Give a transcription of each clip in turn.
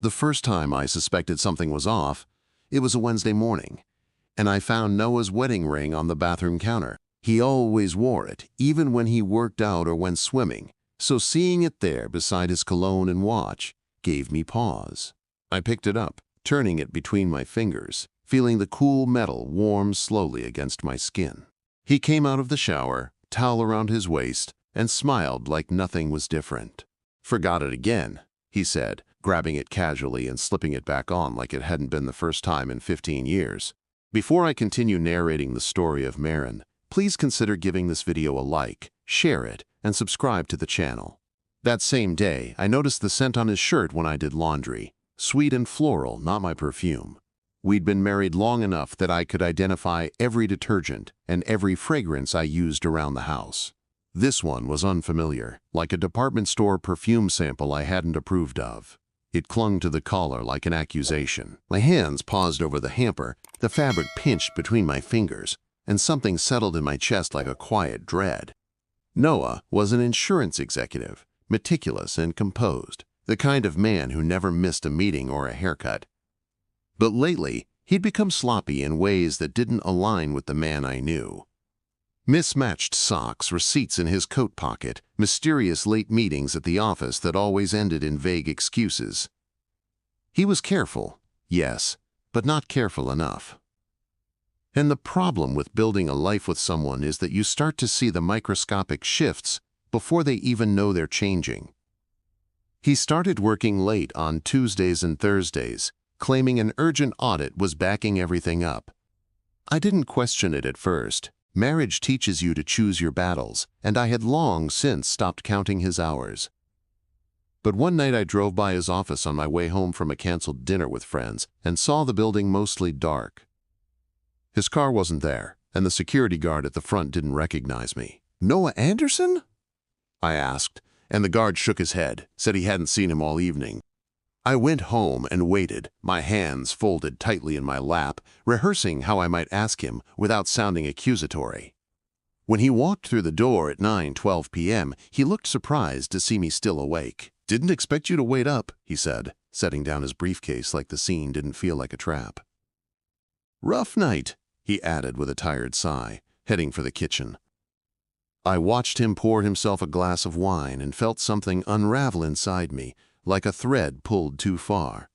The first time I suspected something was off, it was a Wednesday morning, and I found Noah's wedding ring on the bathroom counter. He always wore it, even when he worked out or went swimming, so seeing it there beside his cologne and watch gave me pause. I picked it up, turning it between my fingers, feeling the cool metal warm slowly against my skin. He came out of the shower, towel around his waist, and smiled like nothing was different. "Forgot it again," he said, grabbing it casually and slipping it back on like it hadn't been the first time in 15 years. Before I continue narrating the story of Maren, please consider giving this video a like, share it, and subscribe to the channel. That same day, I noticed the scent on his shirt when I did laundry. Sweet and floral, not my perfume. We'd been married long enough that I could identify every detergent and every fragrance I used around the house. This one was unfamiliar, like a department store perfume sample I hadn't approved of. It clung to the collar like an accusation. My hands paused over the hamper, the fabric pinched between my fingers, and something settled in my chest like a quiet dread. Noah was an insurance executive, meticulous and composed, the kind of man who never missed a meeting or a haircut. But lately, he'd become sloppy in ways that didn't align with the man I knew. Mismatched socks, receipts in his coat pocket, mysterious late meetings at the office that always ended in vague excuses. He was careful, yes, but not careful enough. And the problem with building a life with someone is that you start to see the microscopic shifts before they even know they're changing. He started working late on Tuesdays and Thursdays, claiming an urgent audit was backing everything up. I didn't question it at first. Marriage teaches you to choose your battles, and I had long since stopped counting his hours. But one night I drove by his office on my way home from a canceled dinner with friends and saw the building mostly dark. His car wasn't there, and the security guard at the front didn't recognize me. "Noah Anderson?" I asked, and the guard shook his head, said he hadn't seen him all evening. I went home and waited, my hands folded tightly in my lap, rehearsing how I might ask him without sounding accusatory. When he walked through the door at 9:12 p.m., he looked surprised to see me still awake. "Didn't expect you to wait up," he said, setting down his briefcase like the scene didn't feel like a trap. "Rough night," he added with a tired sigh, heading for the kitchen. I watched him pour himself a glass of wine and felt something unravel inside me, like a thread pulled too far.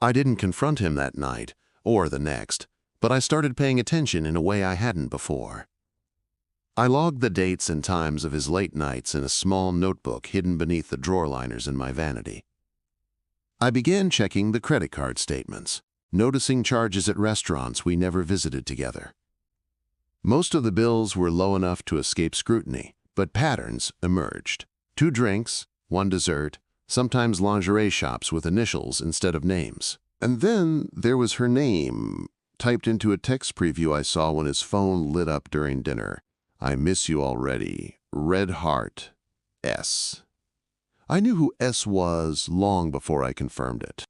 I didn't confront him that night, or the next, but I started paying attention in a way I hadn't before. I logged the dates and times of his late nights in a small notebook hidden beneath the drawer liners in my vanity. I began checking the credit card statements, noticing charges at restaurants we never visited together. Most of the bills were low enough to escape scrutiny, but patterns emerged. 2 drinks, 1 dessert, sometimes lingerie shops with initials instead of names. And then there was her name, typed into a text preview I saw when his phone lit up during dinner. "I miss you already. Red heart. S." I knew who S was long before I confirmed it.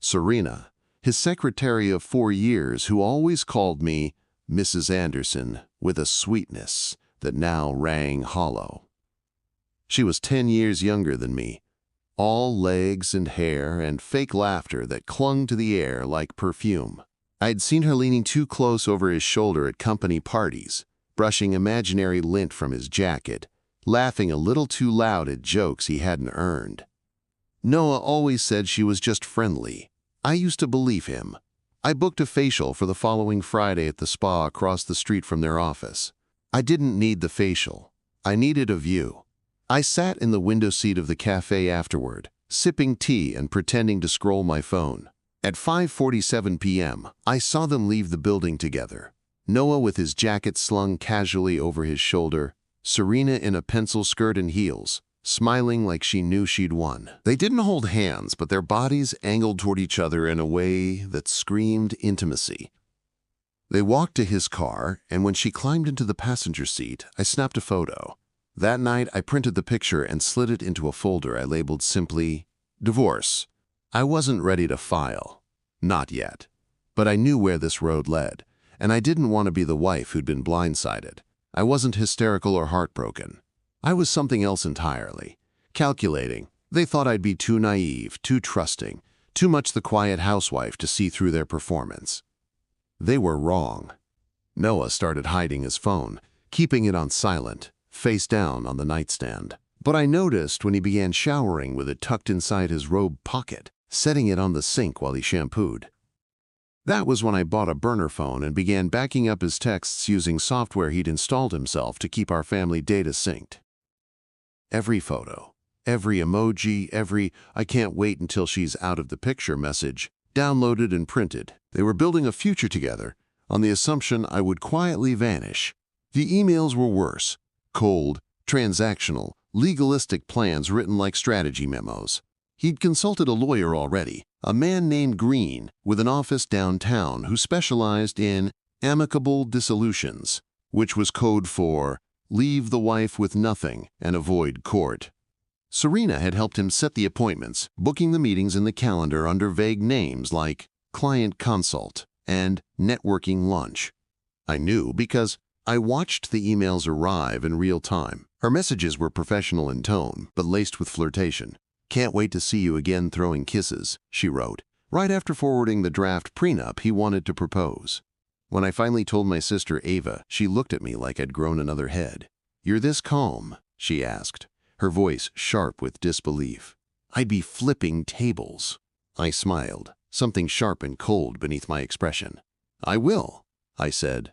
Serena, his secretary of 4 years who always called me Mrs. Anderson with a sweetness that now rang hollow. She was 10 years younger than me, all legs and hair and fake laughter that clung to the air like perfume. I'd seen her leaning too close over his shoulder at company parties, brushing imaginary lint from his jacket, laughing a little too loud at jokes he hadn't earned. Noah always said she was just friendly. I used to believe him. I booked a facial for the following Friday at the spa across the street from their office. I didn't need the facial. I needed a view. I sat in the window seat of the cafe afterward, sipping tea and pretending to scroll my phone. At 5:47 p.m., I saw them leave the building together. Noah with his jacket slung casually over his shoulder, Serena in a pencil skirt and heels, smiling like she knew she'd won. They didn't hold hands, but their bodies angled toward each other in a way that screamed intimacy. They walked to his car, and when she climbed into the passenger seat, I snapped a photo. That night, I printed the picture and slid it into a folder I labeled simply, "Divorce." I wasn't ready to file. Not yet. But I knew where this road led, and I didn't want to be the wife who'd been blindsided. I wasn't hysterical or heartbroken. I was something else entirely. Calculating. They thought I'd be too naive, too trusting, Too much the quiet housewife to see through their performance. They were wrong. Noah started hiding his phone, keeping it on silent, face down on the nightstand. But I noticed when he began showering with it tucked inside his robe pocket, setting it on the sink while he shampooed. That was when I bought a burner phone and began backing up his texts using software he'd installed himself to keep our family data synced. Every photo, every emoji, every "I can't wait until she's out of the picture" message, downloaded and printed. They were building a future together on the assumption I would quietly vanish. The emails were worse, cold, transactional, legalistic plans written like strategy memos. He'd consulted a lawyer already, a man named Green with an office downtown who specialized in amicable dissolutions, which was code for leave the wife with nothing and avoid court. Serena had helped him set the appointments, booking the meetings in the calendar under vague names like client consult and networking lunch. I knew because I watched the emails arrive in real time. Her messages were professional in tone, but laced with flirtation. "Can't wait to see you again throwing kisses," she wrote. Right after forwarding the draft prenup he wanted to propose. When I finally told my sister Ava, she looked at me like I'd grown another head. "You're this calm?" she asked, her voice sharp with disbelief. "I'd be flipping tables." I smiled, something sharp and cold beneath my expression. "I will," I said.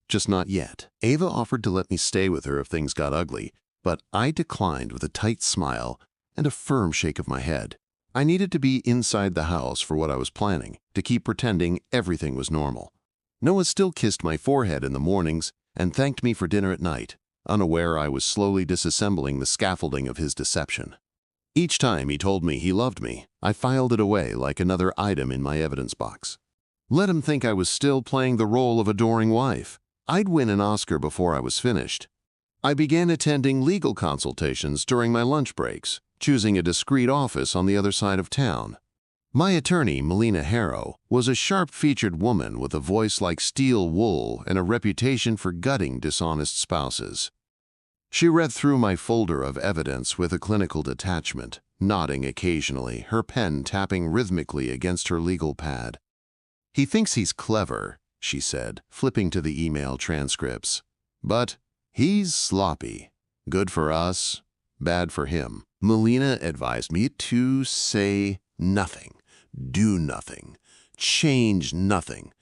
"Just not yet." Ava offered to let me stay with her if things got ugly, but I declined with a tight smile and a firm shake of my head. I needed to be inside the house for what I was planning, to keep pretending everything was normal. Noah still kissed my forehead in the mornings and thanked me for dinner at night, unaware I was slowly disassembling the scaffolding of his deception. Each time he told me he loved me, I filed it away like another item in my evidence box. Let him think I was still playing the role of adoring wife. I'd win an Oscar before I was finished. I began attending legal consultations during my lunch breaks, choosing a discreet office on the other side of town. My attorney, Melina Harrow, was a sharp-featured woman with a voice like steel wool and a reputation for gutting dishonest spouses. She read through my folder of evidence with a clinical detachment, nodding occasionally, her pen tapping rhythmically against her legal pad. "He thinks he's clever," she said, flipping to the email transcripts. "But he's sloppy. Good for us, bad for him." Melina advised me to say nothing, do nothing, change nothing,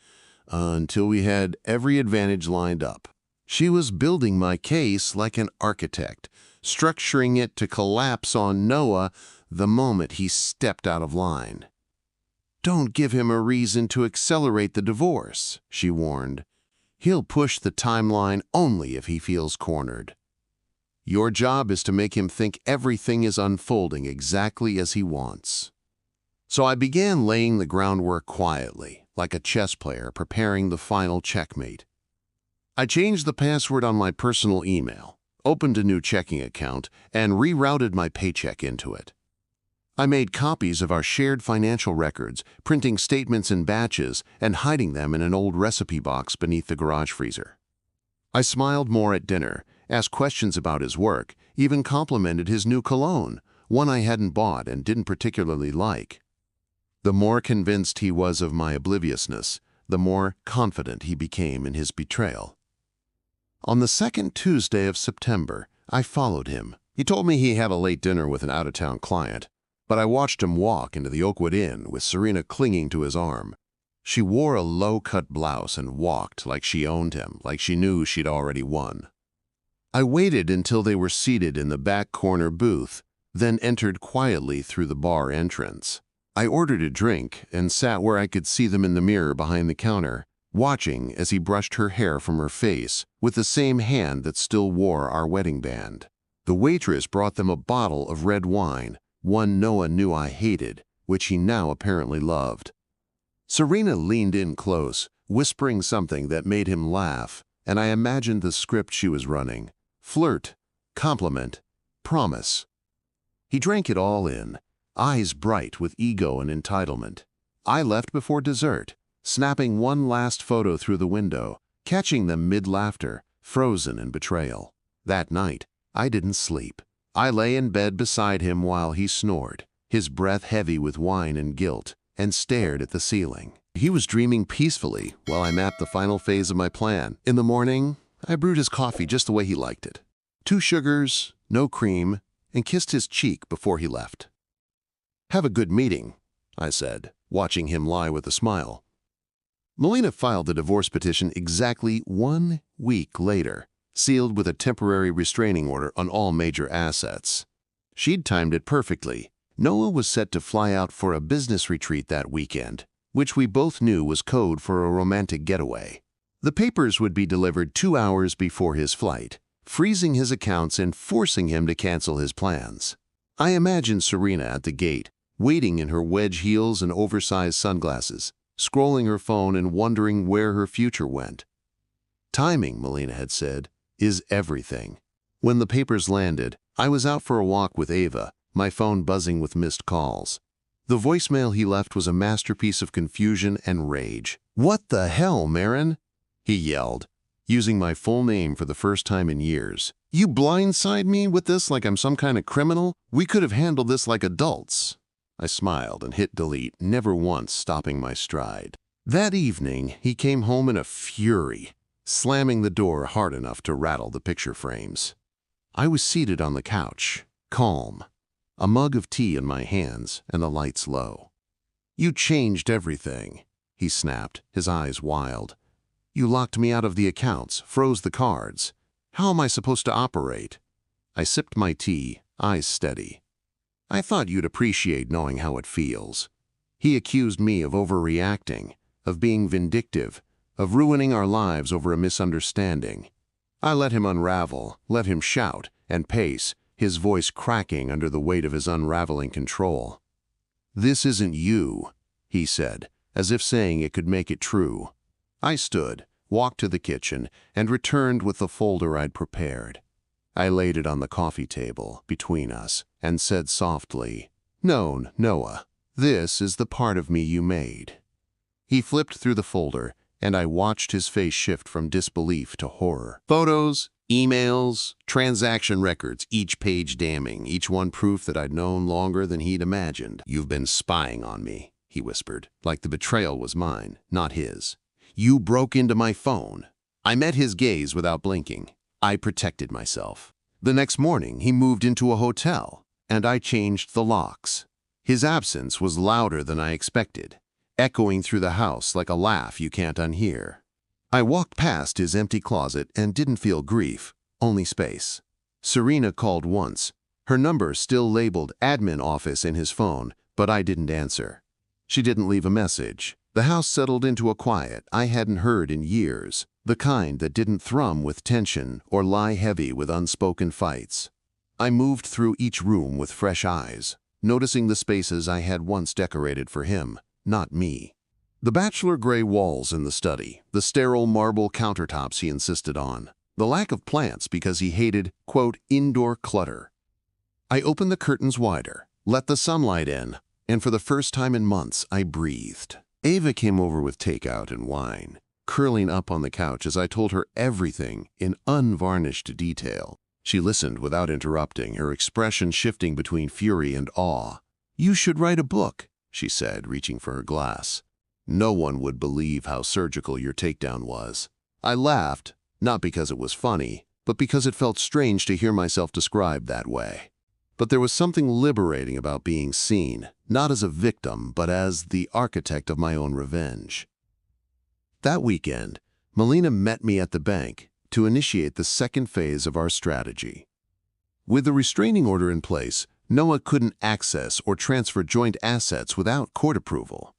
until we had every advantage lined up. She was building my case like an architect, structuring it to collapse on Noah the moment he stepped out of line. "Don't give him a reason to accelerate the divorce," she warned. "He'll push the timeline only if he feels cornered. Your job is to make him think everything is unfolding exactly as he wants." So I began laying the groundwork quietly, like a chess player preparing the final checkmate. I changed the password on my personal email, opened a new checking account, and rerouted my paycheck into it. I made copies of our shared financial records, printing statements in batches and hiding them in an old recipe box beneath the garage freezer. I smiled more at dinner, asked questions about his work, even complimented his new cologne, one I hadn't bought and didn't particularly like. The more convinced he was of my obliviousness, the more confident he became in his betrayal. On the second Tuesday of September, I followed him. He told me he had a late dinner with an out-of-town client, but I watched him walk into the Oakwood Inn with Serena clinging to his arm. She wore a low-cut blouse and walked like she owned him, like she knew she'd already won. I waited until they were seated in the back corner booth, then entered quietly through the bar entrance. I ordered a drink and sat where I could see them in the mirror behind the counter, watching as he brushed her hair from her face with the same hand that still wore our wedding band. The waitress brought them a bottle of red wine, one Noah knew I hated, which he now apparently loved. Serena leaned in close, whispering something that made him laugh, and I imagined the script she was running. Flirt, compliment, promise. He drank it all in, eyes bright with ego and entitlement. I left before dessert, snapping one last photo through the window, catching them mid-laughter, frozen in betrayal. That night, I didn't sleep. I lay in bed beside him while he snored, his breath heavy with wine and guilt, and stared at the ceiling. He was dreaming peacefully while I mapped the final phase of my plan. In the morning, I brewed his coffee just the way he liked it. 2 sugars, no cream, and kissed his cheek before he left. "Have a good meeting," I said, watching him lie with a smile. Melina filed the divorce petition exactly 1 week later, sealed with a temporary restraining order on all major assets. She'd timed it perfectly. Noah was set to fly out for a business retreat that weekend, which we both knew was code for a romantic getaway. The papers would be delivered 2 hours before his flight, freezing his accounts and forcing him to cancel his plans. I imagined Serena at the gate, waiting in her wedge heels and oversized sunglasses, scrolling her phone and wondering where her future went. Timing, Melina had said, is everything. When the papers landed, I was out for a walk with Ava, my phone buzzing with missed calls. The voicemail he left was a masterpiece of confusion and rage. "What the hell, Maren?" he yelled, using my full name for the first time in years. "You blindside me with this like I'm some kind of criminal? We could have handled this like adults." I smiled and hit delete, never once stopping my stride. That evening, he came home in a fury, slamming the door hard enough to rattle the picture frames. I was seated on the couch, calm, a mug of tea in my hands and the lights low. "You changed everything," he snapped, his eyes wild. "You locked me out of the accounts, froze the cards. How am I supposed to operate?" I sipped my tea, eyes steady. "I thought you'd appreciate knowing how it feels." He accused me of overreacting, of being vindictive, of ruining our lives over a misunderstanding. I let him unravel, let him shout and pace, his voice cracking under the weight of his unraveling control. "This isn't you," he said, as if saying it could make it true. I stood, walked to the kitchen, and returned with the folder I'd prepared. I laid it on the coffee table between us and said softly, "No, Noah, this is the part of me you made." He flipped through the folder, and I watched his face shift from disbelief to horror. Photos, emails, transaction records, each page damning, each one proof that I'd known longer than he'd imagined. "You've been spying on me," he whispered, like the betrayal was mine, not his. "You broke into my phone." I met his gaze without blinking. I protected myself. The next morning, he moved into a hotel, and I changed the locks. His absence was louder than I expected, echoing through the house like a laugh you can't unhear. I walked past his empty closet and didn't feel grief, only space. Serena called once, her number still labeled admin office in his phone, but I didn't answer. She didn't leave a message. The house settled into a quiet I hadn't heard in years, the kind that didn't thrum with tension or lie heavy with unspoken fights. I moved through each room with fresh eyes, noticing the spaces I had once decorated for him, not me. The bachelor gray walls in the study, the sterile marble countertops he insisted on, the lack of plants because he hated, quote, indoor clutter. I opened the curtains wider, let the sunlight in, and for the first time in months, I breathed. Ava came over with takeout and wine, curling up on the couch as I told her everything in unvarnished detail. She listened without interrupting, her expression shifting between fury and awe. "You should write a book," she said, reaching for her glass. "No one would believe how surgical your takedown was." I laughed, not because it was funny, but because it felt strange to hear myself described that way. But there was something liberating about being seen, not as a victim, but as the architect of my own revenge. That weekend, Melina met me at the bank to initiate the second phase of our strategy. With the restraining order in place, Noah couldn't access or transfer joint assets without court approval.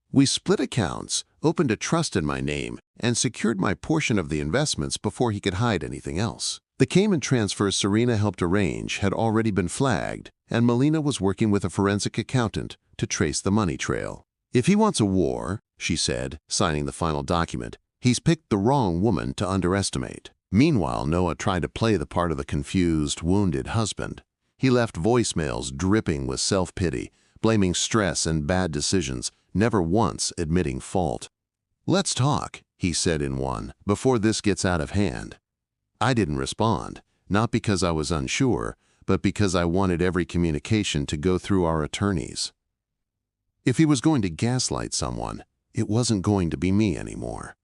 We split accounts, opened a trust in my name, and secured my portion of the investments before he could hide anything else. The Cayman transfers Serena helped arrange had already been flagged, and Melina was working with a forensic accountant to trace the money trail. "If he wants a war," she said, signing the final document, "he's picked the wrong woman to underestimate." Meanwhile, Noah tried to play the part of the confused, wounded husband. He left voicemails dripping with self-pity, blaming stress and bad decisions, never once admitting fault. "Let's talk," he said in one, "before this gets out of hand." I didn't respond, not because I was unsure, but because I wanted every communication to go through our attorneys. If he was going to gaslight someone, it wasn't going to be me anymore.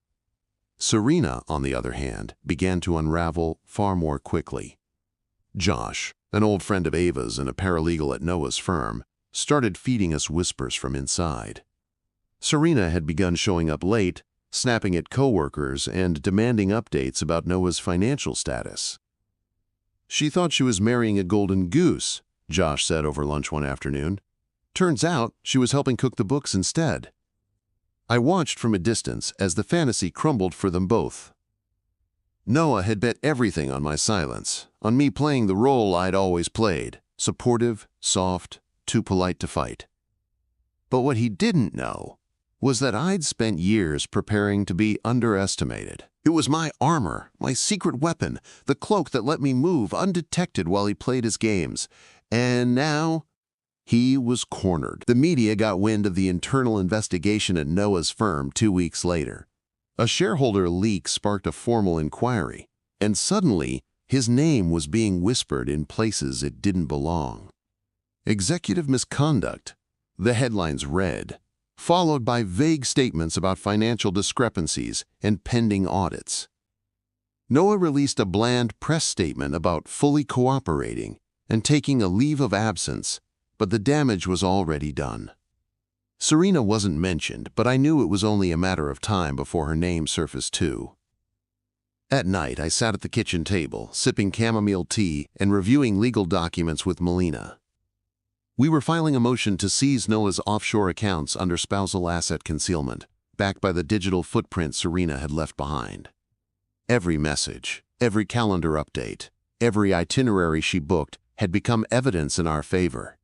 Serena, on the other hand, began to unravel far more quickly. Josh, an old friend of Ava's and a paralegal at Noah's firm, started feeding us whispers from inside. Serena had begun showing up late, snapping at coworkers and demanding updates about Noah's financial status. "She thought she was marrying a golden goose," Josh said over lunch one afternoon. "Turns out she was helping cook the books instead." I watched from a distance as the fantasy crumbled for them both. Noah had bet everything on my silence, on me playing the role I'd always played, supportive, soft, too polite to fight. But what he didn't know was that I'd spent years preparing to be underestimated. It was my armor, my secret weapon, the cloak that let me move undetected while he played his games. And now, he was cornered. The media got wind of the internal investigation at Noah's firm 2 weeks later. A shareholder leak sparked a formal inquiry, and suddenly, his name was being whispered in places it didn't belong. Executive misconduct, the headlines read, followed by vague statements about financial discrepancies and pending audits. Noah released a bland press statement about fully cooperating and taking a leave of absence, but the damage was already done. Serena wasn't mentioned, but I knew it was only a matter of time before her name surfaced too. At night, I sat at the kitchen table, sipping chamomile tea and reviewing legal documents with Melina. We were filing a motion to seize Noah's offshore accounts under spousal asset concealment, backed by the digital footprint Serena had left behind. Every message, every calendar update, every itinerary she booked had become evidence in our favor.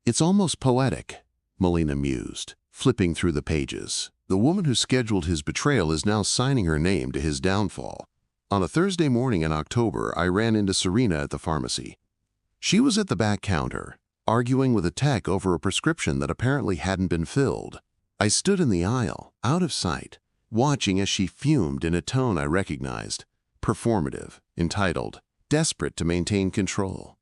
"It's almost poetic," Melina mused, flipping through the pages. "The woman who scheduled his betrayal is now signing her name to his downfall." On a Thursday morning in October, I ran into Serena at the pharmacy. She was at the back counter, arguing with a tech over a prescription that apparently hadn't been filled. I stood in the aisle, out of sight, watching as she fumed in a tone I recognized, performative, entitled, desperate to maintain control.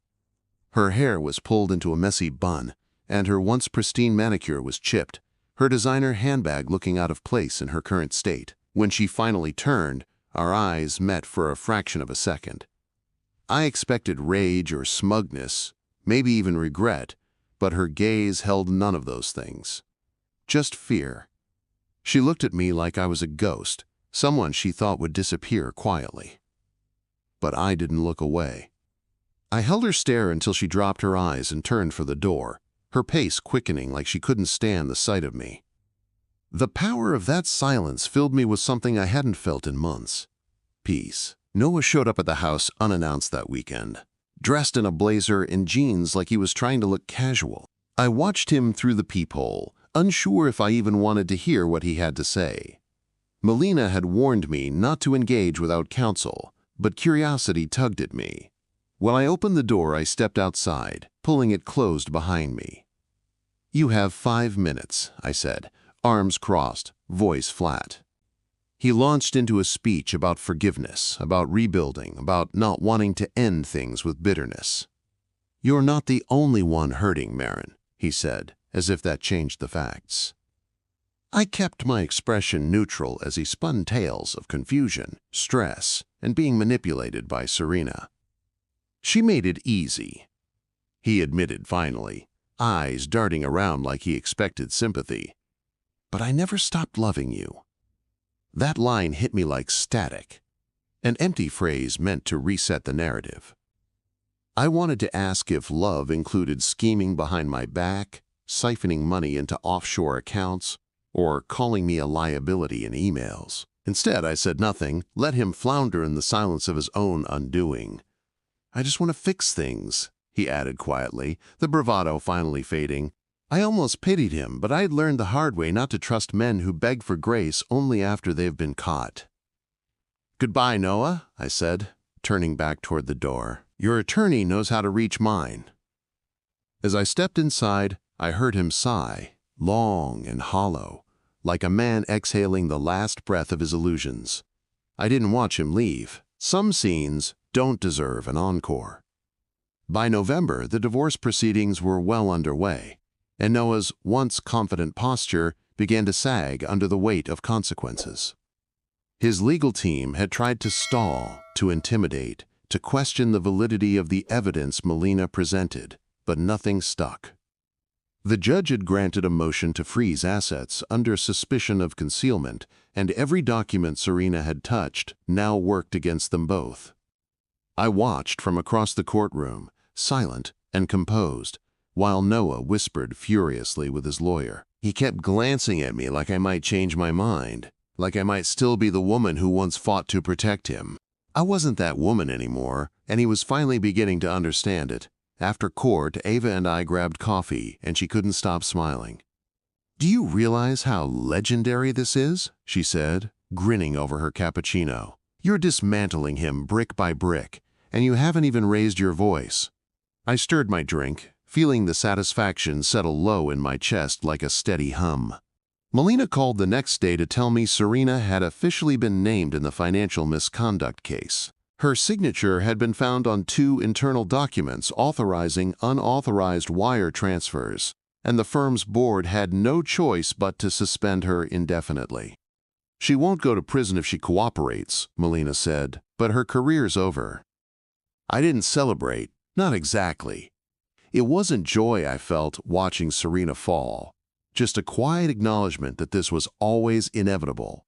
Her hair was pulled into a messy bun, and her once pristine manicure was chipped, her designer handbag looking out of place in her current state. When she finally turned, our eyes met for a fraction of a second. I expected rage or smugness, maybe even regret, but her gaze held none of those things. Just fear. She looked at me like I was a ghost, someone she thought would disappear quietly. But I didn't look away. I held her stare until she dropped her eyes and turned for the door, her pace quickening like she couldn't stand the sight of me. The power of that silence filled me with something I hadn't felt in months. Peace. Noah showed up at the house unannounced that weekend, dressed in a blazer and jeans like he was trying to look casual. I watched him through the peephole, unsure if I even wanted to hear what he had to say. Melina had warned me not to engage without counsel, but curiosity tugged at me. When I opened the door, I stepped outside, pulling it closed behind me. "You have 5 minutes," I said, arms crossed, voice flat. He launched into a speech about forgiveness, about rebuilding, about not wanting to end things with bitterness. "You're not the only one hurting, Maren," he said, as if that changed the facts. I kept my expression neutral as he spun tales of confusion, stress, and being manipulated by Serena. "She made it easy," he admitted finally, eyes darting around like he expected sympathy. "But I never stopped loving you." That line hit me like static, an empty phrase meant to reset the narrative. I wanted to ask if love included scheming behind my back, siphoning money into offshore accounts, or calling me a liability in emails. Instead, I said nothing, let him flounder in the silence of his own undoing. "I just want to fix things," he added quietly, the bravado finally fading. I almost pitied him, but I'd learned the hard way not to trust men who beg for grace only after they've been caught. "Goodbye, Noah," I said, turning back toward the door. "Your attorney knows how to reach mine." As I stepped inside, I heard him sigh, long and hollow, like a man exhaling the last breath of his illusions. I didn't watch him leave. Some scenes don't deserve an encore. By November, the divorce proceedings were well underway. and Noah's once confident posture began to sag under the weight of consequences. His legal team had tried to stall, to intimidate, to question the validity of the evidence Melina presented, but nothing stuck. The judge had granted a motion to freeze assets under suspicion of concealment, and every document Serena had touched now worked against them both. I watched from across the courtroom, silent and composed, while Noah whispered furiously with his lawyer. He kept glancing at me like I might change my mind, like I might still be the woman who once fought to protect him. I wasn't that woman anymore, and he was finally beginning to understand it. After court, Ava and I grabbed coffee, and she couldn't stop smiling. "Do you realize how legendary this is?" she said, grinning over her cappuccino. "You're dismantling him brick by brick, and you haven't even raised your voice." I stirred my drink, feeling the satisfaction settle low in my chest like a steady hum. Melina called the next day to tell me Serena had officially been named in the financial misconduct case. Her signature had been found on 2 internal documents authorizing unauthorized wire transfers, and the firm's board had no choice but to suspend her indefinitely. "She won't go to prison if she cooperates," Melina said, "but her career's over." I didn't celebrate, not exactly. It wasn't joy I felt watching Serena fall, just a quiet acknowledgement that this was always inevitable.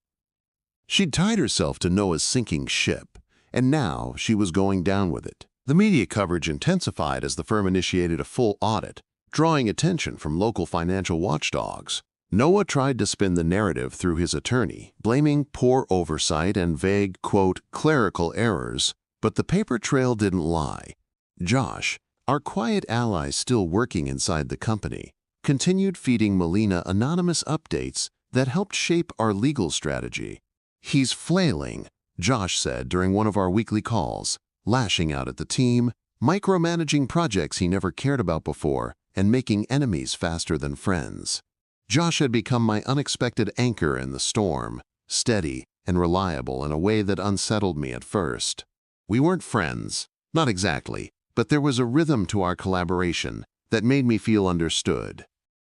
She'd tied herself to Noah's sinking ship, and now she was going down with it. The media coverage intensified as the firm initiated a full audit, drawing attention from local financial watchdogs. Noah tried to spin the narrative through his attorney, blaming poor oversight and vague, quote, clerical errors, but the paper trail didn't lie. Josh, our quiet ally still working inside the company, continued feeding Melina anonymous updates that helped shape our legal strategy. "He's flailing," Josh said during one of our weekly calls, lashing out at the team, micromanaging projects he never cared about before, and making enemies faster than friends. Josh had become my unexpected anchor in the storm, steady and reliable in a way that unsettled me at first. We weren't friends, not exactly, but there was a rhythm to our collaboration that made me feel understood.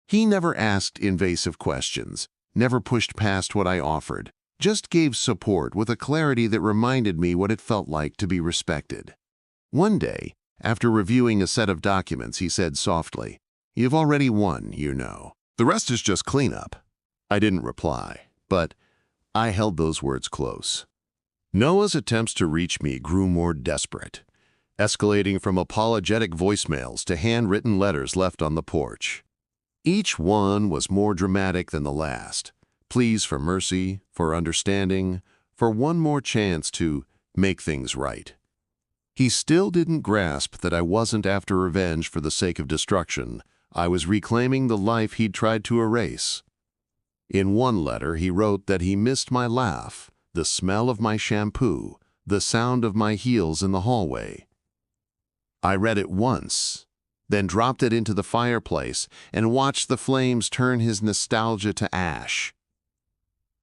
He never asked invasive questions, never pushed past what I offered, just gave support with a clarity that reminded me what it felt like to be respected. One day, after reviewing a set of documents, he said softly, "You've already won, you know. The rest is just cleanup." I didn't reply, but I held those words close. Noah's attempts to reach me grew more desperate, escalating from apologetic voicemails to handwritten letters left on the porch. Each one was more dramatic than the last. Pleas for mercy, for understanding, for one more chance to make things right. He still didn't grasp that I wasn't after revenge for the sake of destruction. I was reclaiming the life he'd tried to erase. In one letter, he wrote that he missed my laugh, the smell of my shampoo, the sound of my heels in the hallway. I read it once, then dropped it into the fireplace and watched the flames turn his nostalgia to ash.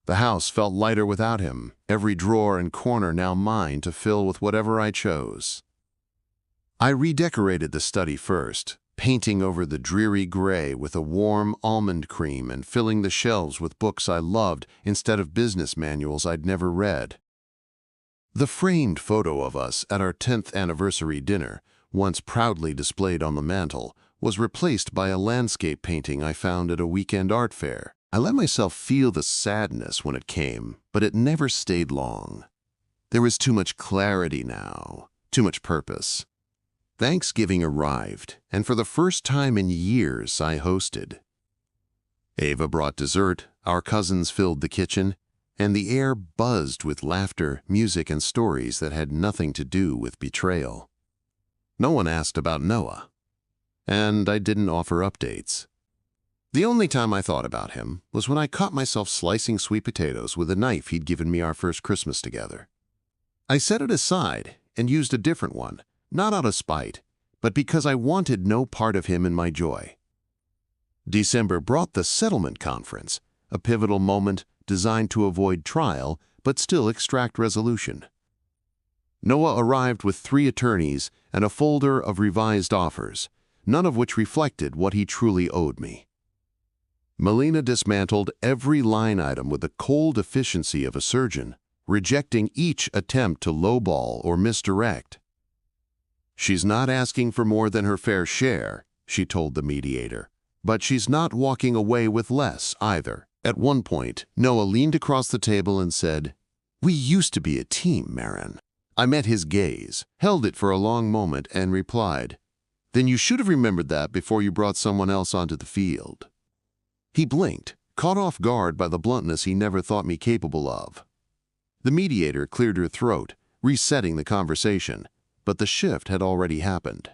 The house felt lighter without him, every drawer and corner now mine to fill with whatever I chose. I redecorated the study first, painting over the dreary gray with a warm almond cream and filling the shelves with books I loved instead of business manuals I'd never read. The framed photo of us at our 10th anniversary dinner, once proudly displayed on the mantel, was replaced by a landscape painting I found at a weekend art fair. I let myself feel the sadness when it came, but it never stayed long. There was too much clarity now, too much purpose. Thanksgiving arrived, and for the first time in years I hosted. Ava brought dessert, our cousins filled the kitchen, and the air buzzed with laughter, music, and stories that had nothing to do with betrayal. No one asked about Noah, and I didn't offer updates. The only time I thought about him was when I caught myself slicing sweet potatoes with a knife he'd given me our first Christmas together. I set it aside and used a different one, not out of spite, but because I wanted no part of him in my joy. December brought the settlement conference, a pivotal moment designed to avoid trial but still extract resolution. Noah arrived with 3 attorneys and a folder of revised offers, none of which reflected what he truly owed me. Melina dismantled every line item with the cold efficiency of a surgeon, rejecting each attempt to lowball or misdirect. "She's not asking for more than her fair share," she told the mediator, "but she's not walking away with less either." At one point, Noah leaned across the table and said, "We used to be a team, Maren." I met his gaze, held it for a long moment, and replied, "Then you should have remembered that before you brought someone else onto the field." He blinked, caught off guard by the bluntness he never thought me capable of. The mediator cleared her throat, resetting the conversation, but the shift had already happened.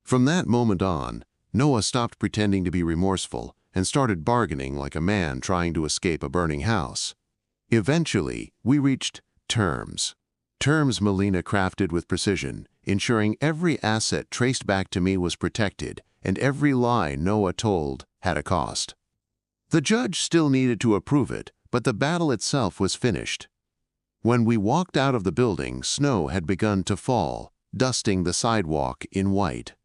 From that moment on, Noah stopped pretending to be remorseful and started bargaining like a man trying to escape a burning house. Eventually, we reached terms. Terms Melina crafted with precision, ensuring every asset traced back to me was protected and every lie Noah told had a cost. The judge still needed to approve it, but the battle itself was finished. When we walked out of the building, snow had begun to fall, dusting the sidewalk in white.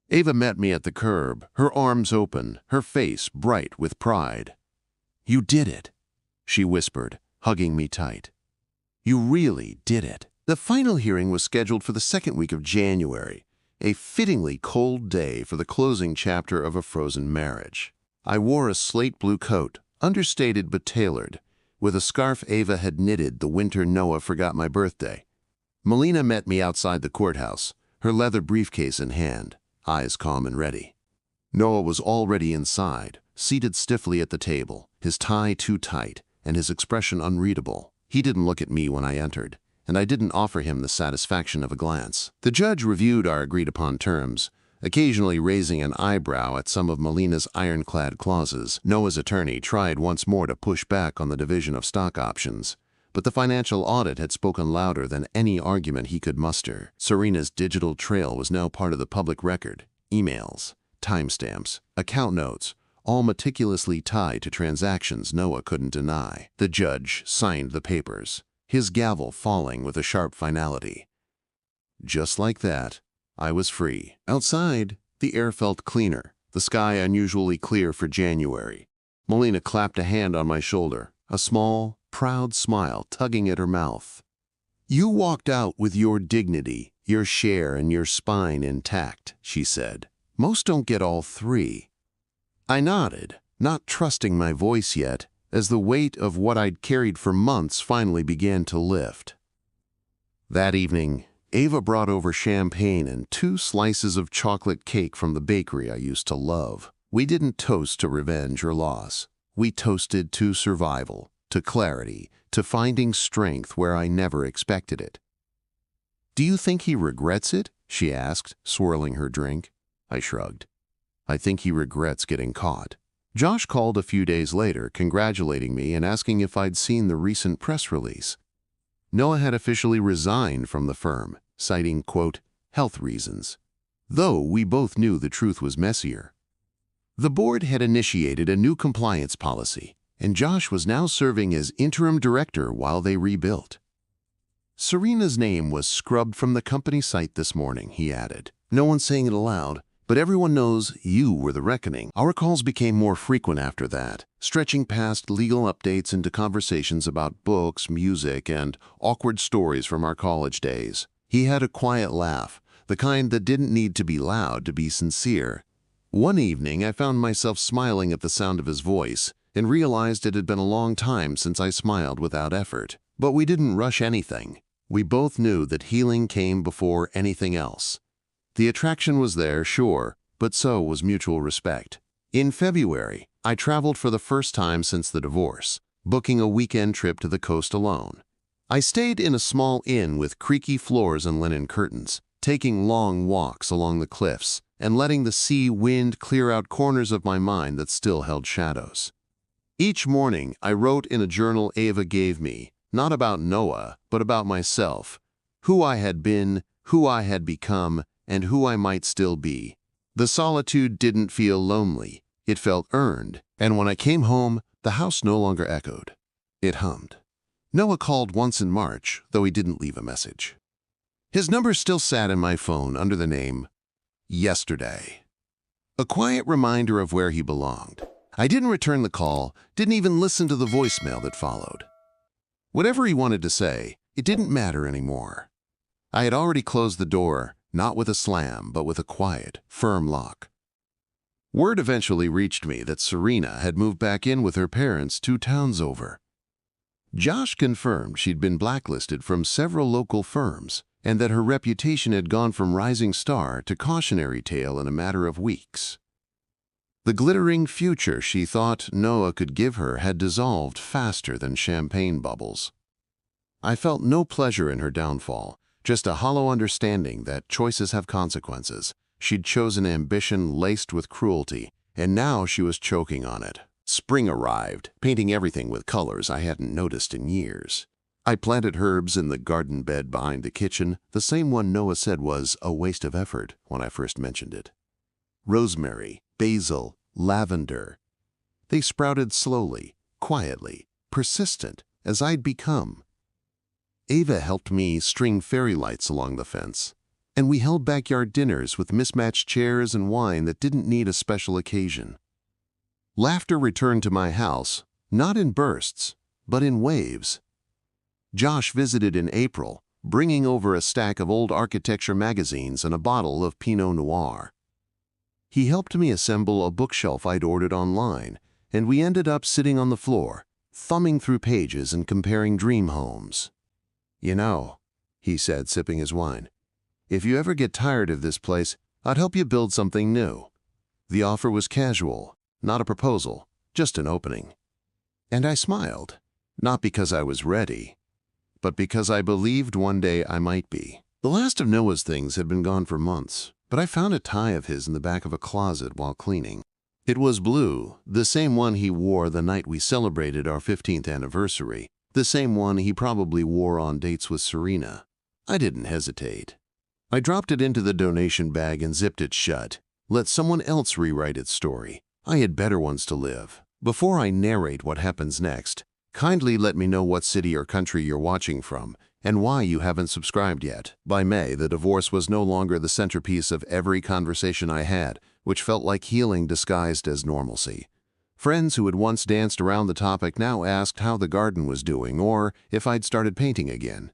Ava met me at the curb, her arms open, her face bright with pride. "You did it," she whispered, hugging me tight. "You really did it." The final hearing was scheduled for the second week of January, a fittingly cold day for the closing chapter of a frozen marriage. I wore a slate blue coat, understated but tailored, with a scarf Ava had knitted the winter Noah forgot my birthday. Melina met me outside the courthouse, her leather briefcase in hand, eyes calm and ready. Noah was already inside, seated stiffly at the table, his tie too tight and his expression unreadable. He didn't look at me when I entered, and I didn't offer him the satisfaction of a glance. The judge reviewed our agreed-upon terms, occasionally raising an eyebrow at some of Melina's ironclad clauses. Noah's attorney tried once more to push back on the division of stock options, but the financial audit had spoken louder than any argument he could muster. Serena's digital trail was now part of the public record. Emails, timestamps, account notes, all meticulously tied to transactions Noah couldn't deny. The judge signed the papers, his gavel falling with a sharp finality. Just like that, I was free. Outside, the air felt cleaner, the sky unusually clear for January. Melina clapped a hand on my shoulder, a small, proud smile tugging at her mouth. "You walked out with your dignity, your share, and your spine intact," she said. "Most don't get all three." I nodded, not trusting my voice yet, as the weight of what I'd carried for months finally began to lift. That evening, Ava brought over champagne and 2 slices of chocolate cake from the bakery I used to love. We didn't toast to revenge or loss. We toasted to survival, to clarity, to finding strength where I never expected it. "Do you think he regrets it?" she asked, swirling her drink. I shrugged. "I think he regrets getting caught." Josh called a few days later, congratulating me and asking if I'd seen the recent press release. Noah had officially resigned from the firm, citing, quote, "health reasons," though we both knew the truth was messier. The board had initiated a new compliance policy, and Josh was now serving as interim director while they rebuilt. "Serena's name was scrubbed from the company site this morning," he added. "No one's saying it aloud, but everyone knows you were the reckoning." Our calls became more frequent after that, stretching past legal updates into conversations about books, music, and awkward stories from our college days. He had a quiet laugh, the kind that didn't need to be loud to be sincere. One evening, I found myself smiling at the sound of his voice and realized it had been a long time since I smiled without effort. But we didn't rush anything. We both knew that healing came before anything else. The attraction was there, sure, but so was mutual respect. In February, I traveled for the first time since the divorce, booking a weekend trip to the coast alone. I stayed in a small inn with creaky floors and linen curtains, taking long walks along the cliffs and letting the sea wind clear out corners of my mind that still held shadows. Each morning, I wrote in a journal Ava gave me, not about Noah, but about myself, who I had been, who I had become, and who I might still be. The solitude didn't feel lonely, it felt earned, and when I came home, the house no longer echoed. It hummed. Noah called once in March, though he didn't leave a message. His number still sat in my phone under the name Yesterday. A quiet reminder of where he belonged. I didn't return the call, didn't even listen to the voicemail that followed. Whatever he wanted to say, it didn't matter anymore. I had already closed the door, not with a slam, but with a quiet, firm lock. Word eventually reached me that Serena had moved back in with her parents 2 towns over. Josh confirmed she'd been blacklisted from several local firms and that her reputation had gone from rising star to cautionary tale in a matter of weeks. The glittering future she thought Noah could give her had dissolved faster than champagne bubbles. I felt no pleasure in her downfall, just a hollow understanding that choices have consequences. She'd chosen ambition laced with cruelty, and now she was choking on it. Spring arrived, painting everything with colors I hadn't noticed in years. I planted herbs in the garden bed behind the kitchen, the same one Noah said was a waste of effort when I first mentioned it. Rosemary, basil, lavender. They sprouted slowly, quietly, persistent, as I'd become. Ava helped me string fairy lights along the fence, and we held backyard dinners with mismatched chairs and wine that didn't need a special occasion. Laughter returned to my house, not in bursts, but in waves. Josh visited in April, bringing over a stack of old architecture magazines and a bottle of Pinot Noir. He helped me assemble a bookshelf I'd ordered online, and we ended up sitting on the floor, thumbing through pages and comparing dream homes. "You know," he said, sipping his wine, "if you ever get tired of this place, I'd help you build something new." The offer was casual, not a proposal, just an opening. And I smiled, not because I was ready, but because I believed one day I might be. The last of Noah's things had been gone for months, but I found a tie of his in the back of a closet while cleaning. It was blue, the same one he wore the night we celebrated our 15th anniversary, the same one he probably wore on dates with Serena. I didn't hesitate. I dropped it into the donation bag and zipped it shut. Let someone else rewrite its story. I had better ones to live. Before I narrate what happens next, kindly let me know what city or country you're watching from and why you haven't subscribed yet. By May, the divorce was no longer the centerpiece of every conversation I had, which felt like healing disguised as normalcy. Friends who had once danced around the topic now asked how the garden was doing or if I'd started painting again.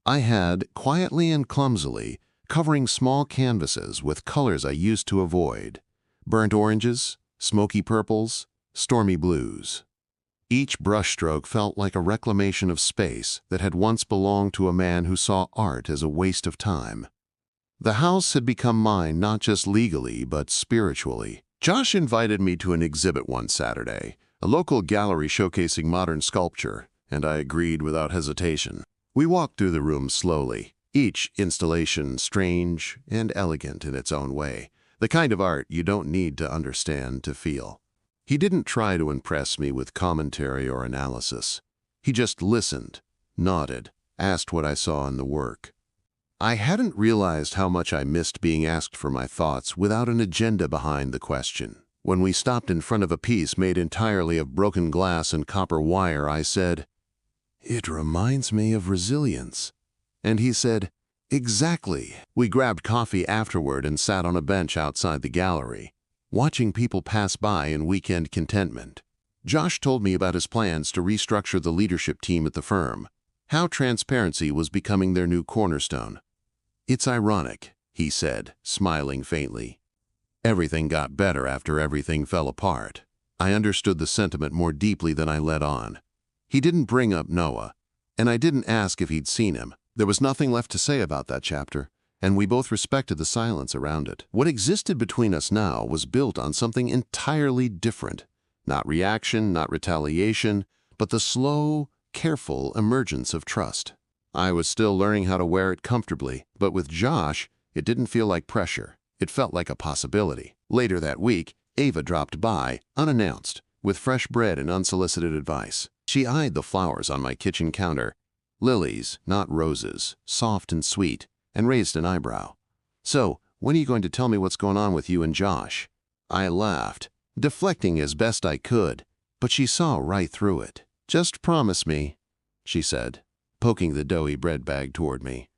I had, quietly and clumsily, covering small canvases with colors I used to avoid: burnt oranges, smoky purples, stormy blues. Each brushstroke felt like a reclamation of space that had once belonged to a man who saw art as a waste of time. The house had become mine not just legally, but spiritually. Josh invited me to an exhibit one Saturday, a local gallery showcasing modern sculpture, and I agreed without hesitation. We walked through the room slowly, each installation strange and elegant in its own way, the kind of art you don't need to understand to feel. He didn't try to impress me with commentary or analysis. He just listened, nodded, asked what I saw in the work. I hadn't realized how much I missed being asked for my thoughts without an agenda behind the question. When we stopped in front of a piece made entirely of broken glass and copper wire, I said, "It reminds me of resilience." And he said, "Exactly." We grabbed coffee afterward and sat on a bench outside the gallery, watching people pass by in weekend contentment. Josh told me about his plans to restructure the leadership team at the firm, how transparency was becoming their new cornerstone. "It's ironic," he said, smiling faintly. "Everything got better after everything fell apart." I understood the sentiment more deeply than I let on. He didn't bring up Noah, and I didn't ask if he'd seen him. There was nothing left to say about that chapter, and we both respected the silence around it. What existed between us now was built on something entirely different. Not reaction, not retaliation, but the slow, careful emergence of trust. I was still learning how to wear it comfortably, but with Josh, it didn't feel like pressure. It felt like a possibility. Later that week, Ava dropped by, unannounced, with fresh bread and unsolicited advice. She eyed the flowers on my kitchen counter, lilies, not roses, soft and sweet, and raised an eyebrow. "So, when are you going to tell me what's going on with you and Josh?" I laughed, deflecting as best I could, but she saw right through it. "Just promise me," she said, poking the doughy bread bag toward me.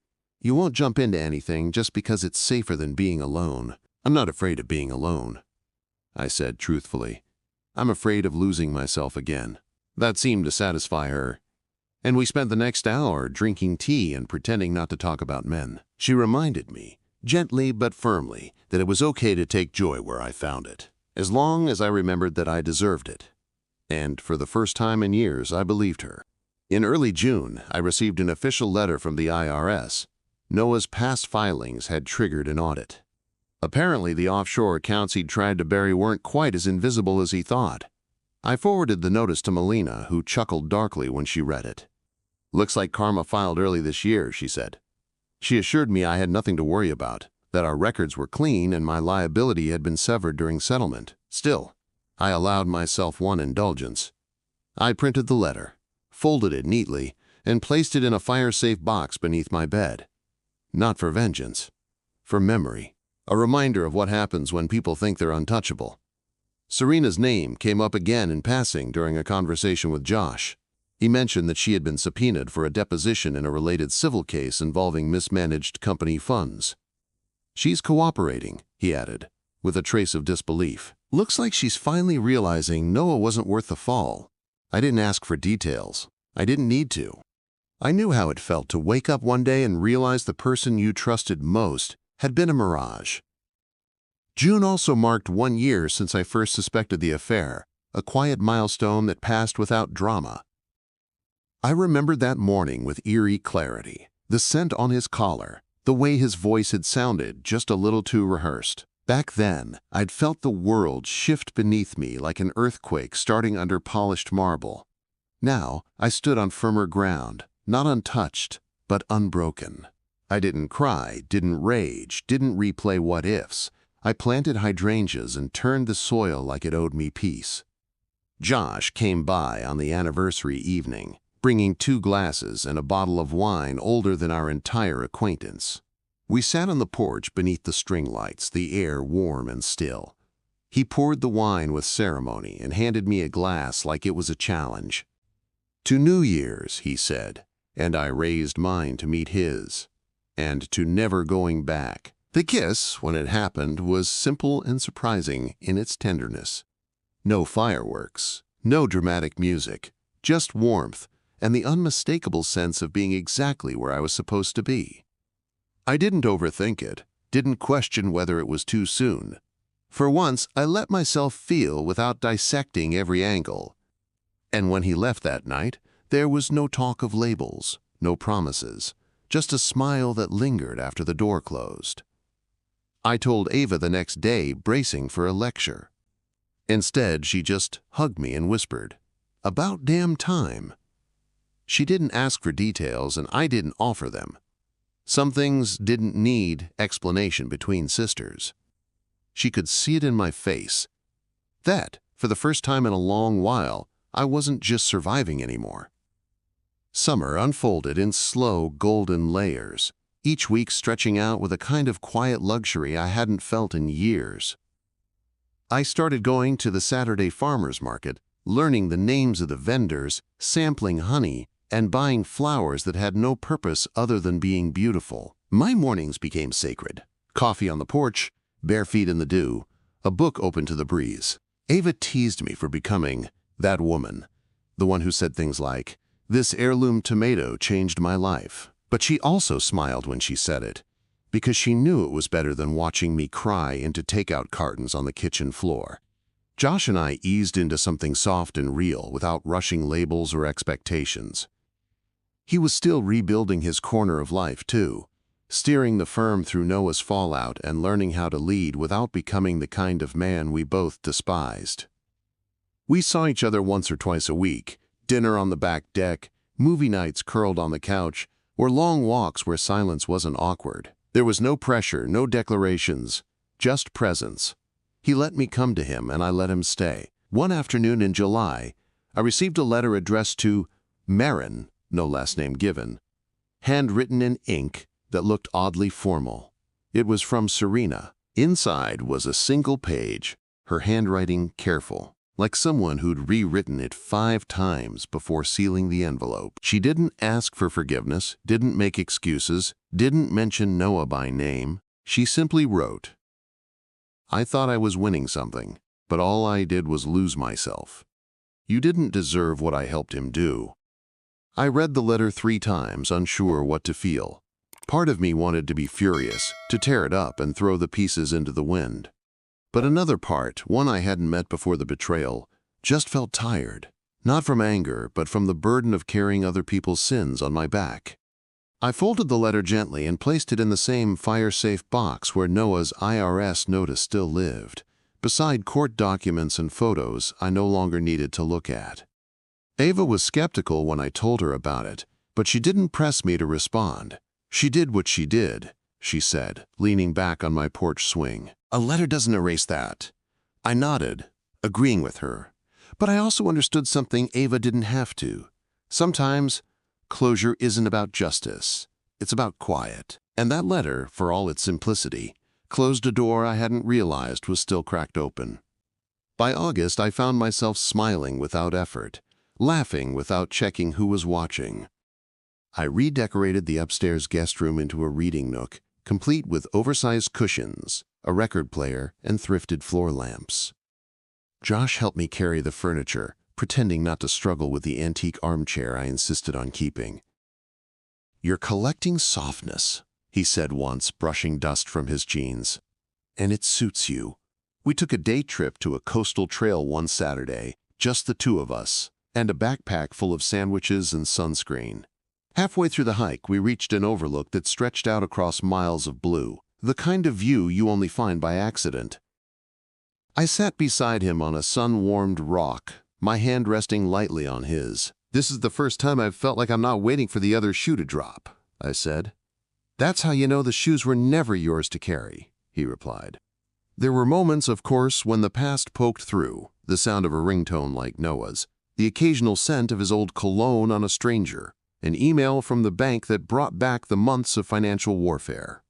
"You won't jump into anything just because it's safer than being alone." I'm not afraid of being alone, I said truthfully. I'm afraid of losing myself again. That seemed to satisfy her, and we spent the next hour drinking tea and pretending not to talk about men. She reminded me, gently but firmly, that it was okay to take joy where I found it, as long as I remembered that I deserved it. And for the first time in years, I believed her. In early June, I received an official letter from the IRS. Noah's past filings had triggered an audit. Apparently, the offshore accounts he'd tried to bury weren't quite as invisible as he thought. I forwarded the notice to Melina, who chuckled darkly when she read it. "Looks like karma filed early this year," she said. She assured me I had nothing to worry about, that our records were clean and my liability had been severed during settlement. Still, I allowed myself one indulgence. I printed the letter, folded it neatly, and placed it in a fire-safe box beneath my bed. Not for vengeance, for memory, a reminder of what happens when people think they're untouchable. Serena's name came up again in passing during a conversation with Josh. He mentioned that she had been subpoenaed for a deposition in a related civil case involving mismanaged company funds. "She's cooperating," he added, with a trace of disbelief. "Looks like she's finally realizing Noah wasn't worth the fall." I didn't ask for details. I didn't need to. I knew how it felt to wake up one day and realize the person you trusted most had been a mirage. June also marked 1 year since I first suspected the affair, a quiet milestone that passed without drama. I remembered that morning with eerie clarity, the scent on his collar, the way his voice had sounded just a little too rehearsed. Back then, I'd felt the world shift beneath me like an earthquake starting under polished marble. Now, I stood on firmer ground, not untouched, but unbroken. I didn't cry, didn't rage, didn't replay what-ifs. I planted hydrangeas and turned the soil like it owed me peace. Josh came by on the anniversary evening, bringing 2 glasses and a bottle of wine older than our entire acquaintance. We sat on the porch beneath the string lights, the air warm and still. He poured the wine with ceremony and handed me a glass like it was a challenge. "To New Year's," he said, and I raised mine to meet his. And to never going back. The kiss, when it happened, was simple and surprising in its tenderness. No fireworks, no dramatic music, just warmth and the unmistakable sense of being exactly where I was supposed to be. I didn't overthink it, didn't question whether it was too soon. For once, I let myself feel without dissecting every angle. And when he left that night, there was no talk of labels, no promises, just a smile that lingered after the door closed. I told Ava the next day, bracing for a lecture. Instead, she just hugged me and whispered, "About damn time." She didn't ask for details, and I didn't offer them. Some things didn't need explanation between sisters. She could see it in my face. That, for the first time in a long while, I wasn't just surviving anymore. Summer unfolded in slow, golden layers, each week stretching out with a kind of quiet luxury I hadn't felt in years. I started going to the Saturday farmers market, learning the names of the vendors, sampling honey, and buying flowers that had no purpose other than being beautiful. My mornings became sacred. Coffee on the porch, bare feet in the dew, a book open to the breeze. Ava teased me for becoming that woman, the one who said things like, "This heirloom tomato changed my life." But she also smiled when she said it, because she knew it was better than watching me cry into takeout cartons on the kitchen floor. Josh and I eased into something soft and real without rushing labels or expectations. He was still rebuilding his corner of life, too, steering the firm through Noah's fallout and learning how to lead without becoming the kind of man we both despised. We saw each other once or twice a week, dinner on the back deck, movie nights curled on the couch, or long walks where silence wasn't awkward. There was no pressure, no declarations, just presence. He let me come to him, and I let him stay. One afternoon in July, I received a letter addressed to Maren, no last name given, handwritten in ink that looked oddly formal. It was from Serena. Inside was a single page, her handwriting careful, like someone who'd rewritten it 5 times before sealing the envelope. She didn't ask for forgiveness, didn't make excuses, didn't mention Noah by name. She simply wrote, I thought I was winning something, but all I did was lose myself. You didn't deserve what I helped him do. I read the letter 3 times, unsure what to feel. Part of me wanted to be furious, to tear it up and throw the pieces into the wind. But another part, one I hadn't met before the betrayal, just felt tired. Not from anger, but from the burden of carrying other people's sins on my back. I folded the letter gently and placed it in the same fire-safe box where Noah's IRS notice still lived, beside court documents and photos I no longer needed to look at. Ava was skeptical when I told her about it, but she didn't press me to respond. She did what she did, she said, leaning back on my porch swing. A letter doesn't erase that. I nodded, agreeing with her. But I also understood something Ava didn't have to. Sometimes, closure isn't about justice. It's about quiet. And that letter, for all its simplicity, closed a door I hadn't realized was still cracked open. By August, I found myself smiling without effort, laughing without checking who was watching. I redecorated the upstairs guest room into a reading nook, complete with oversized cushions, a record player, and thrifted floor lamps. Josh helped me carry the furniture, pretending not to struggle with the antique armchair I insisted on keeping. "You're collecting softness," he said once, brushing dust from his jeans. "And it suits you." We took a day trip to a coastal trail one Saturday, just the 2 of us, and a backpack full of sandwiches and sunscreen. Halfway through the hike, we reached an overlook that stretched out across miles of blue, the kind of view you only find by accident. I sat beside him on a sun-warmed rock, my hand resting lightly on his. "This is the first time I've felt like I'm not waiting for the other shoe to drop," I said. "That's how you know the shoes were never yours to carry," he replied. There were moments, of course, when the past poked through, the sound of a ringtone like Noah's, the occasional scent of his old cologne on a stranger, an email from the bank that brought back the months of financial warfare.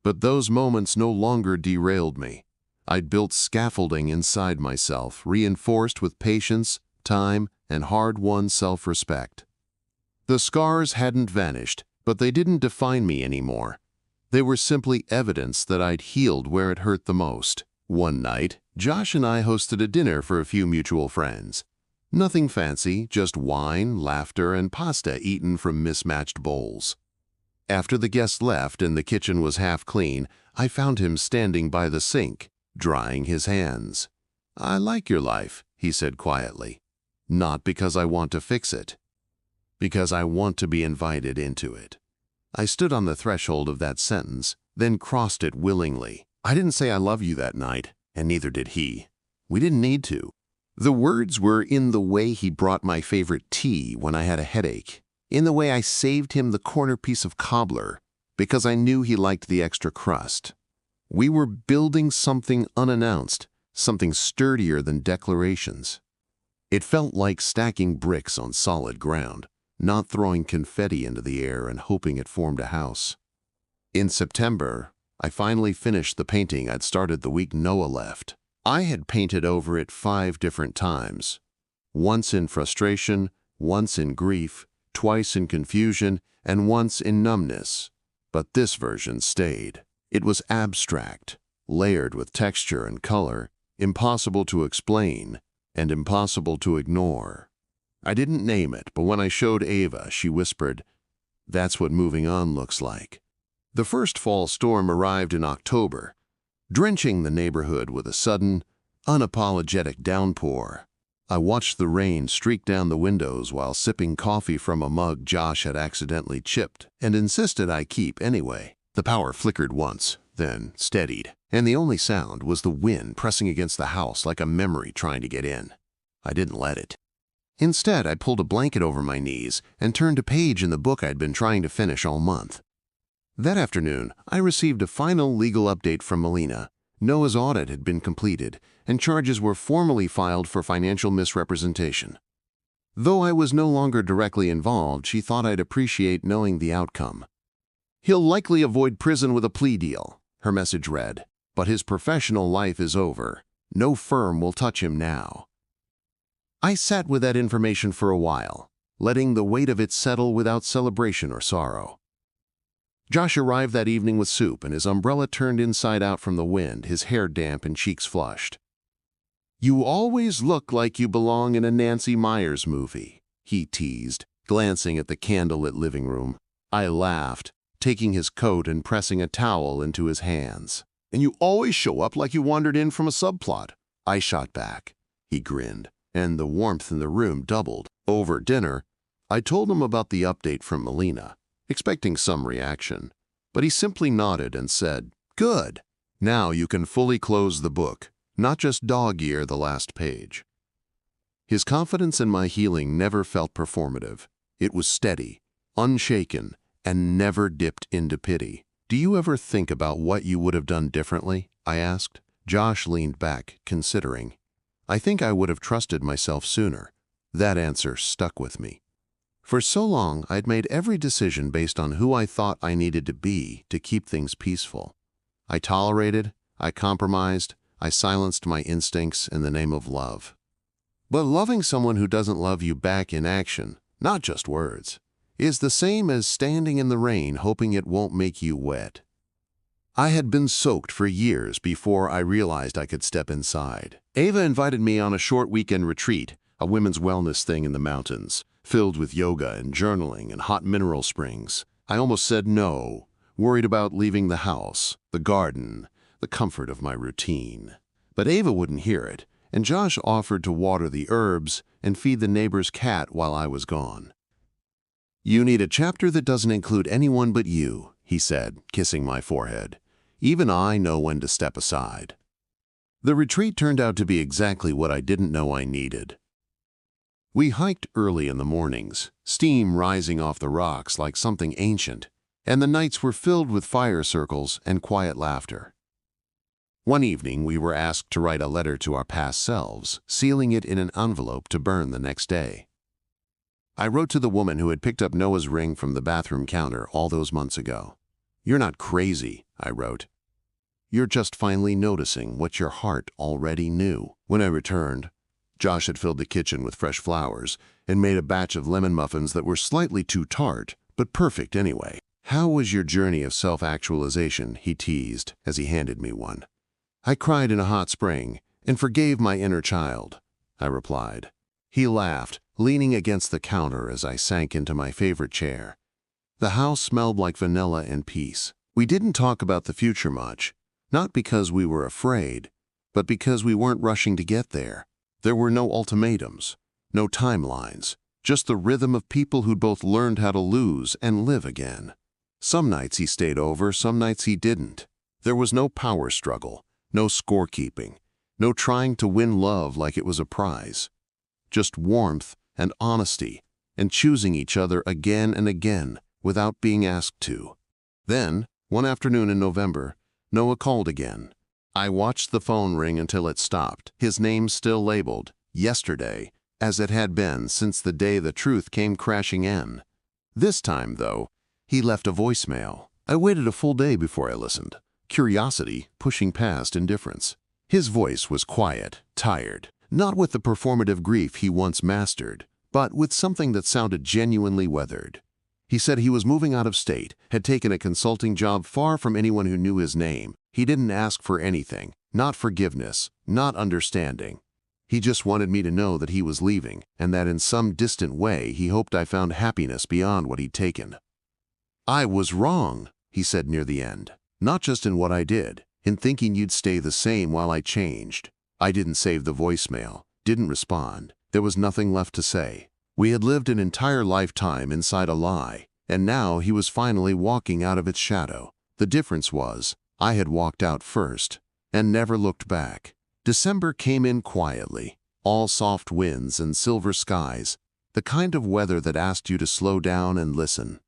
But those moments no longer derailed me. I'd built scaffolding inside myself, reinforced with patience, time, and hard-won self-respect. The scars hadn't vanished, but they didn't define me anymore. They were simply evidence that I'd healed where it hurt the most. One night, Josh and I hosted a dinner for a few mutual friends. Nothing fancy, just wine, laughter, and pasta eaten from mismatched bowls. After the guests left and the kitchen was half clean, I found him standing by the sink, drying his hands. "I like your life," he said quietly. "Not because I want to fix it. Because I want to be invited into it." I stood on the threshold of that sentence, then crossed it willingly. I didn't say I love you that night, and neither did he. We didn't need to. The words were in the way he brought my favorite tea when I had a headache, in the way I saved him the corner piece of cobbler, because I knew he liked the extra crust. We were building something unannounced, something sturdier than declarations. It felt like stacking bricks on solid ground, not throwing confetti into the air and hoping it formed a house. In September, I finally finished the painting I'd started the week Noah left. I had painted over it 5 different times. Once in frustration, once in grief, twice in confusion, and once in numbness. But this version stayed. It was abstract, layered with texture and color, impossible to explain, and impossible to ignore. I didn't name it, but when I showed Ava, she whispered, "That's what moving on looks like." The first fall storm arrived in October, drenching the neighborhood with a sudden, unapologetic downpour. I watched the rain streak down the windows while sipping coffee from a mug Josh had accidentally chipped and insisted I keep anyway. The power flickered once, then steadied, and the only sound was the wind pressing against the house like a memory trying to get in. I didn't let it. Instead, I pulled a blanket over my knees and turned a page in the book I'd been trying to finish all month. That afternoon, I received a final legal update from Melina. Noah's audit had been completed, and charges were formally filed for financial misrepresentation. Though I was no longer directly involved, she thought I'd appreciate knowing the outcome. "He'll likely avoid prison with a plea deal," her message read, "but his professional life is over. No firm will touch him now." I sat with that information for a while, letting the weight of it settle without celebration or sorrow. Josh arrived that evening with soup and his umbrella turned inside out from the wind, his hair damp and cheeks flushed. "You always look like you belong in a Nancy Meyers movie," he teased, glancing at the candlelit living room. I laughed, taking his coat and pressing a towel into his hands. "And you always show up like you wandered in from a subplot," I shot back. He grinned, and the warmth in the room doubled. Over dinner, I told him about the update from Melina, expecting some reaction, but he simply nodded and said, "Good. Now you can fully close the book, not just dog-ear the last page." His confidence in my healing never felt performative. It was steady, unshaken, and never dipped into pity. "Do you ever think about what you would have done differently?" I asked. Josh leaned back, considering. "I think I would have trusted myself sooner." That answer stuck with me. For so long, I'd made every decision based on who I thought I needed to be to keep things peaceful. I tolerated, I compromised, I silenced my instincts in the name of love. But loving someone who doesn't love you back in action, not just words, is the same as standing in the rain hoping it won't make you wet. I had been soaked for years before I realized I could step inside. Ava invited me on a short weekend retreat, a women's wellness thing in the mountains, filled with yoga and journaling and hot mineral springs. I almost said no, worried about leaving the house, the garden, the comfort of my routine. But Ava wouldn't hear it, and Josh offered to water the herbs and feed the neighbor's cat while I was gone. "You need a chapter that doesn't include anyone but you," he said, kissing my forehead. "Even I know when to step aside." The retreat turned out to be exactly what I didn't know I needed. We hiked early in the mornings, steam rising off the rocks like something ancient, and the nights were filled with fire circles and quiet laughter. One evening, we were asked to write a letter to our past selves, sealing it in an envelope to burn the next day. I wrote to the woman who had picked up Noah's ring from the bathroom counter all those months ago. "You're not crazy," I wrote. "You're just finally noticing what your heart already knew." When I returned, Josh had filled the kitchen with fresh flowers and made a batch of lemon muffins that were slightly too tart, but perfect anyway. "How was your journey of self-actualization?" he teased as he handed me one. "I cried in a hot spring and forgave my inner child," I replied. He laughed, leaning against the counter as I sank into my favorite chair. The house smelled like vanilla and peace. We didn't talk about the future much, not because we were afraid, but because we weren't rushing to get there. There were no ultimatums, no timelines, just the rhythm of people who'd both learned how to lose and live again. Some nights he stayed over, some nights he didn't. There was no power struggle, no scorekeeping, no trying to win love like it was a prize. Just warmth and honesty, and choosing each other again and again without being asked to. Then, one afternoon in November, Noah called again. I watched the phone ring until it stopped, his name still labeled, yesterday, as it had been since the day the truth came crashing in. This time, though, he left a voicemail. I waited a full day before I listened, curiosity pushing past indifference. His voice was quiet, tired, not with the performative grief he once mastered, but with something that sounded genuinely weathered. He said he was moving out of state, had taken a consulting job far from anyone who knew his name. He didn't ask for anything, not forgiveness, not understanding. He just wanted me to know that he was leaving, and that in some distant way he hoped I found happiness beyond what he'd taken. "I was wrong," he said near the end. "Not just in what I did, in thinking you'd stay the same while I changed." I didn't save the voicemail, didn't respond. There was nothing left to say. We had lived an entire lifetime inside a lie, and now he was finally walking out of its shadow. The difference was, I had walked out first, and never looked back. December came in quietly, all soft winds and silver skies, the kind of weather that asked you to slow down and listen.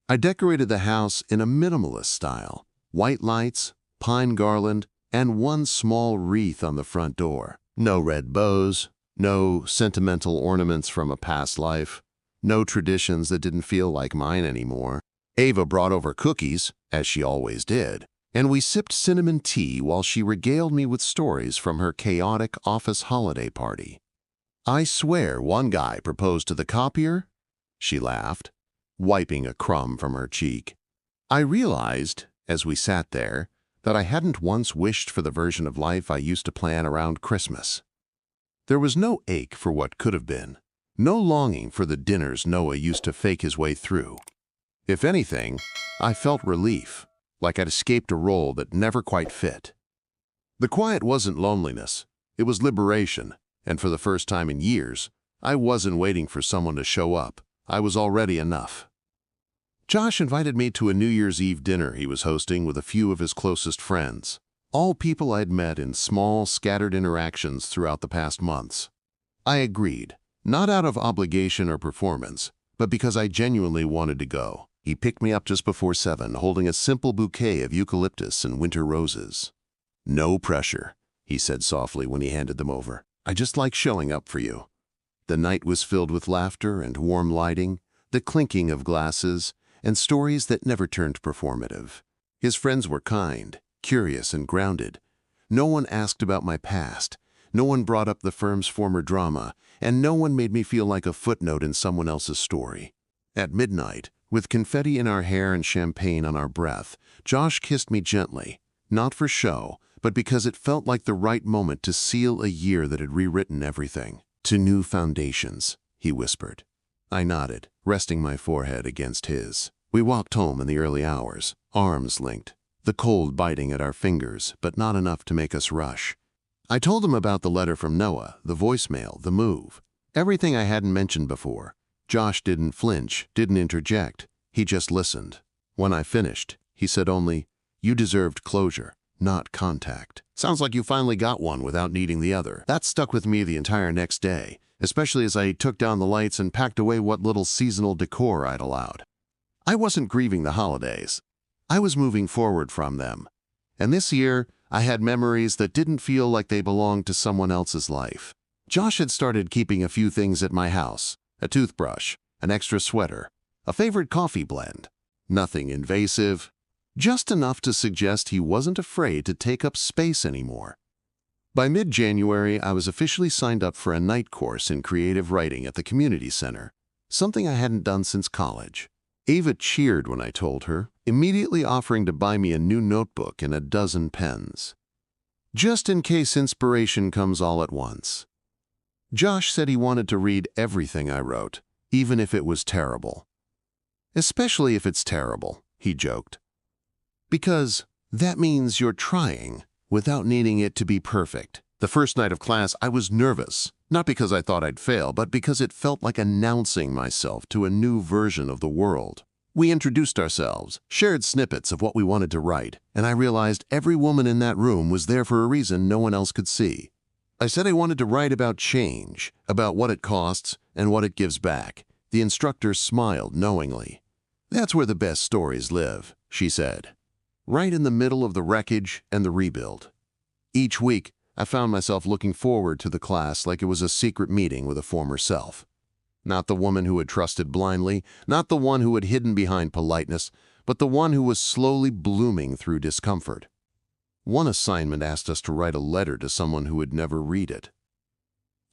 I decorated the house in a minimalist style, white lights, pine garland, and one small wreath on the front door. No red bows, no sentimental ornaments from a past life, no traditions that didn't feel like mine anymore. Ava brought over cookies, as she always did, and we sipped cinnamon tea while she regaled me with stories from her chaotic office holiday party. "I swear one guy proposed to the copier," she laughed, wiping a crumb from her cheek. I realized, as we sat there, that I hadn't once wished for the version of life I used to plan around Christmas. There was no ache for what could have been, no longing for the dinners Noah used to fake his way through. If anything, I felt relief, like I'd escaped a role that never quite fit. The quiet wasn't loneliness, it was liberation, and for the first time in years, I wasn't waiting for someone to show up. I was already enough. Josh invited me to a New Year's Eve dinner he was hosting with a few of his closest friends, all people I'd met in small, scattered interactions throughout the past months. I agreed, not out of obligation or performance, but because I genuinely wanted to go. He picked me up just before 7, holding a simple bouquet of eucalyptus and winter roses. "No pressure," he said softly when he handed them over. "I just like showing up for you." The night was filled with laughter and warm lighting, the clinking of glasses, and stories that never turned performative. His friends were kind, curious, and grounded. No one asked about my past, no one brought up the firm's former drama, and no one made me feel like a footnote in someone else's story. At midnight, with confetti in our hair and champagne on our breath, Josh kissed me gently, not for show, but because it felt like the right moment to seal a year that had rewritten everything. "To new foundations," he whispered. I nodded, resting my forehead against his. We walked home in the early hours, arms linked, the cold biting at our fingers, but not enough to make us rush. I told him about the letter from Noah, the voicemail, the move, everything I hadn't mentioned before. Josh didn't flinch, didn't interject. He just listened. When I finished, he said only, "You deserved closure, not contact." Sounds like you finally got one without needing the other. That stuck with me the entire next day, especially as I took down the lights and packed away what little seasonal decor I'd allowed. I wasn't grieving the holidays. I was moving forward from them. And this year, I had memories that didn't feel like they belonged to someone else's life. Josh had started keeping a few things at my house: a toothbrush, an extra sweater, a favorite coffee blend. Nothing invasive, just enough to suggest he wasn't afraid to take up space anymore. By mid-January, I was officially signed up for a night course in creative writing at the community center, something I hadn't done since college. Ava cheered when I told her, immediately offering to buy me a new notebook and a dozen pens, just in case inspiration comes all at once. Josh said he wanted to read everything I wrote, even if it was terrible. "Especially if it's terrible," he joked. "Because that means you're trying, without needing it to be perfect." The first night of class, I was nervous, not because I thought I'd fail, but because it felt like announcing myself to a new version of the world. We introduced ourselves, shared snippets of what we wanted to write, and I realized every woman in that room was there for a reason no one else could see. I said I wanted to write about change, about what it costs and what it gives back. The instructor smiled knowingly. "That's where the best stories live," she said. Right in the middle of the wreckage and the rebuild. Each week, I found myself looking forward to the class like it was a secret meeting with a former self. Not the woman who had trusted blindly, not the one who had hidden behind politeness, but the one who was slowly blooming through discomfort. One assignment asked us to write a letter to someone who would never read it.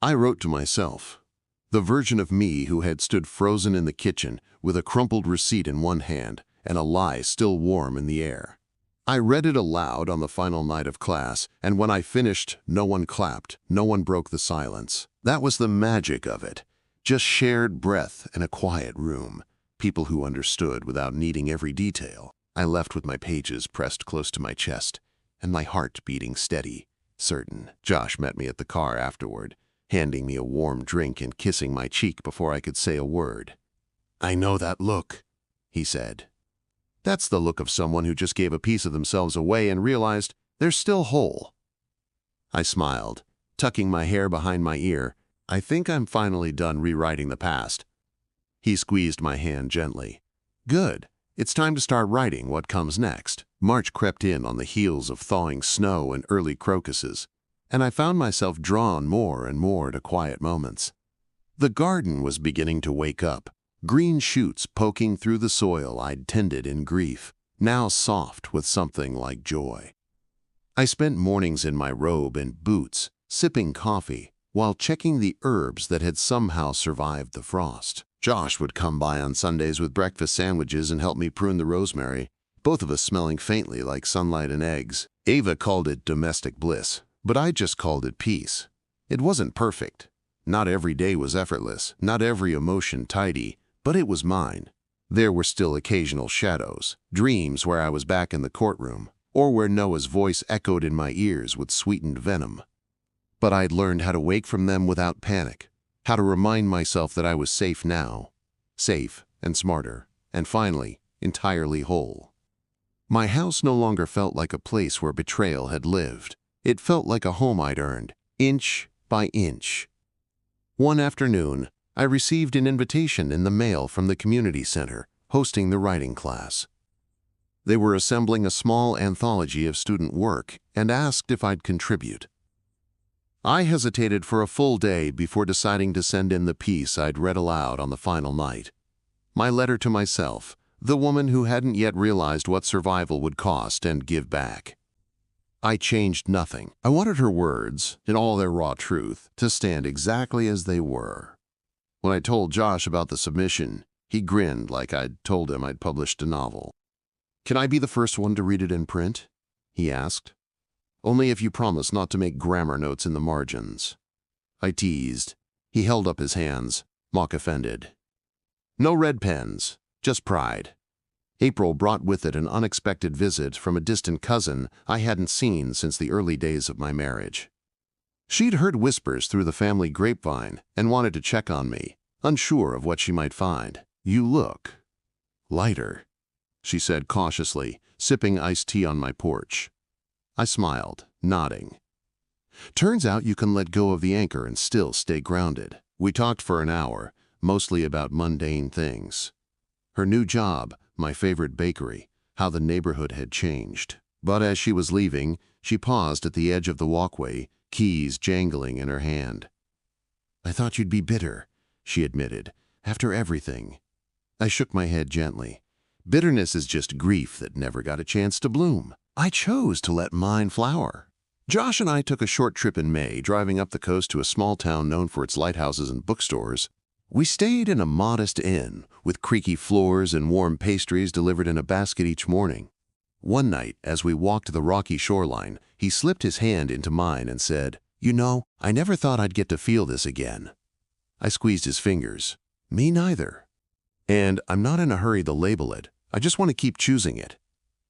I wrote to myself, the version of me who had stood frozen in the kitchen with a crumpled receipt in one hand and a lie still warm in the air. I read it aloud on the final night of class, and when I finished, no one clapped, no one broke the silence. That was the magic of it. Just shared breath in a quiet room, people who understood without needing every detail. I left with my pages pressed close to my chest, and my heart beating steady, certain. Josh met me at the car afterward, handing me a warm drink and kissing my cheek before I could say a word. "I know that look," he said. "That's the look of someone who just gave a piece of themselves away and realized they're still whole." I smiled, tucking my hair behind my ear. "I think I'm finally done rewriting the past." He squeezed my hand gently. "Good. It's time to start writing what comes next." March crept in on the heels of thawing snow and early crocuses, and I found myself drawn more and more to quiet moments. The garden was beginning to wake up, green shoots poking through the soil I'd tended in grief, now soft with something like joy. I spent mornings in my robe and boots, sipping coffee, while checking the herbs that had somehow survived the frost. Josh would come by on Sundays with breakfast sandwiches and help me prune the rosemary. both of us smelling faintly like sunlight and eggs. Ava called it domestic bliss, but I just called it peace. It wasn't perfect. Not every day was effortless, not every emotion tidy, but it was mine. There were still occasional shadows, dreams where I was back in the courtroom, or where Noah's voice echoed in my ears with sweetened venom. But I'd learned how to wake from them without panic, how to remind myself that I was safe now, safe and smarter, and finally, entirely whole. My house no longer felt like a place where betrayal had lived. It felt like a home I'd earned, inch by inch. One afternoon, I received an invitation in the mail from the community center, hosting the writing class. They were assembling a small anthology of student work and asked if I'd contribute. I hesitated for a full day before deciding to send in the piece I'd read aloud on the final night. My letter to myself, the woman who hadn't yet realized what survival would cost and give back. I changed nothing. I wanted her words, in all their raw truth, to stand exactly as they were. When I told Josh about the submission, he grinned like I'd told him I'd published a novel. "Can I be the first one to read it in print?" he asked. "Only if you promise not to make grammar notes in the margins." I teased. He held up his hands, mock offended. "No red pens, just pride." April brought with it an unexpected visit from a distant cousin I hadn't seen since the early days of my marriage. She'd heard whispers through the family grapevine and wanted to check on me, unsure of what she might find. "You look lighter," she said cautiously, sipping iced tea on my porch. I smiled, nodding. "Turns out you can let go of the anchor and still stay grounded." We talked for an hour, mostly about mundane things. Her new job, my favorite bakery, how the neighborhood had changed. But as she was leaving, she paused at the edge of the walkway, keys jangling in her hand. "I thought you'd be bitter," she admitted, "after everything." I shook my head gently. Bitterness is just grief that never got a chance to bloom. I chose to let mine flower. Josh and I took a short trip in May, driving up the coast to a small town known for its lighthouses and bookstores. We stayed in a modest inn, with creaky floors and warm pastries delivered in a basket each morning. One night, as we walked the rocky shoreline, he slipped his hand into mine and said, "You know, I never thought I'd get to feel this again." I squeezed his fingers. "Me neither. And I'm not in a hurry to label it. I just want to keep choosing it."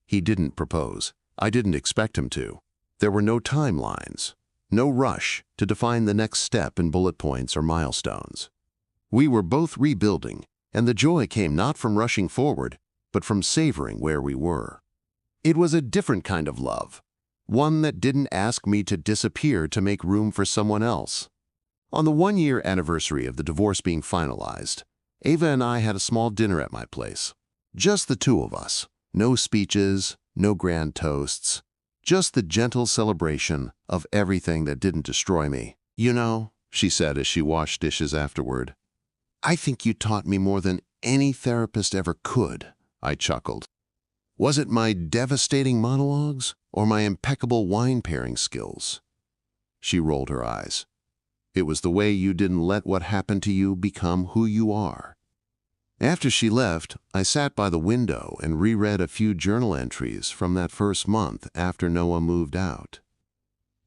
He didn't propose. I didn't expect him to. There were no timelines, no rush to define the next step in bullet points or milestones. We were both rebuilding, and the joy came not from rushing forward, but from savoring where we were. It was a different kind of love, one that didn't ask me to disappear to make room for someone else. On the one-year anniversary of the divorce being finalized, Ava and I had a small dinner at my place. Just the two of us. No speeches, no grand toasts. Just the gentle celebration of everything that didn't destroy me. "You know," she said as she washed dishes afterward, "I think you taught me more than any therapist ever could." I chuckled. Was it my devastating monologues or my impeccable wine pairing skills? She rolled her eyes. "It was the way you didn't let what happened to you become who you are." After she left, I sat by the window and reread a few journal entries from that first month after Noah moved out.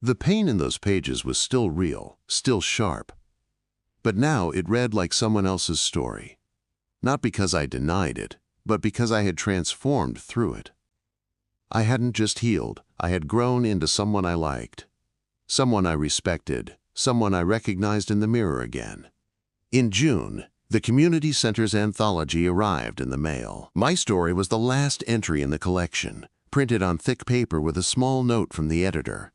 The pain in those pages was still real, still sharp. But now it read like someone else's story. Not because I denied it, but because I had transformed through it. I hadn't just healed, I had grown into someone I liked. Someone I respected, someone I recognized in the mirror again. In June, the community center's anthology arrived in the mail. My story was the last entry in the collection, printed on thick paper with a small note from the editor.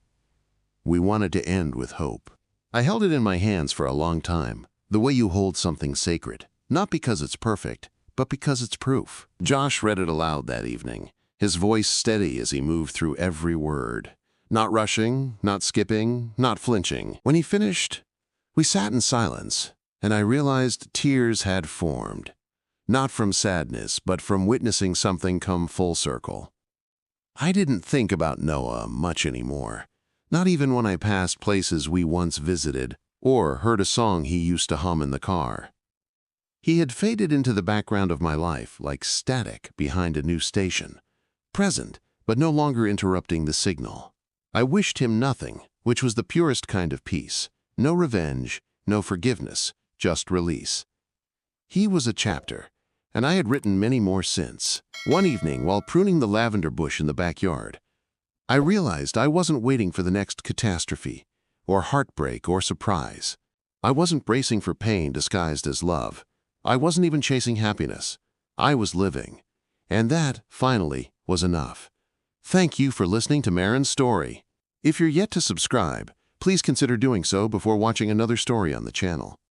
We wanted to end with hope. I held it in my hands for a long time, the way you hold something sacred, not because it's perfect, but because it's proof. Josh read it aloud that evening, his voice steady as he moved through every word. Not rushing, not skipping, not flinching. When he finished, we sat in silence, and I realized tears had formed. Not from sadness, but from witnessing something come full circle. I didn't think about Noah much anymore. Not even when I passed places we once visited or heard a song he used to hum in the car. He had faded into the background of my life like static behind a new station, present, but no longer interrupting the signal. I wished him nothing, which was the purest kind of peace. No revenge, no forgiveness, just release. He was a chapter, and I had written many more since. One evening, while pruning the lavender bush in the backyard, I realized I wasn't waiting for the next catastrophe, or heartbreak, or surprise. I wasn't bracing for pain disguised as love. I wasn't even chasing happiness. I was living. And that, finally, was enough. Thank you for listening to Maren's story. If you're yet to subscribe, please consider doing so before watching another story on the channel.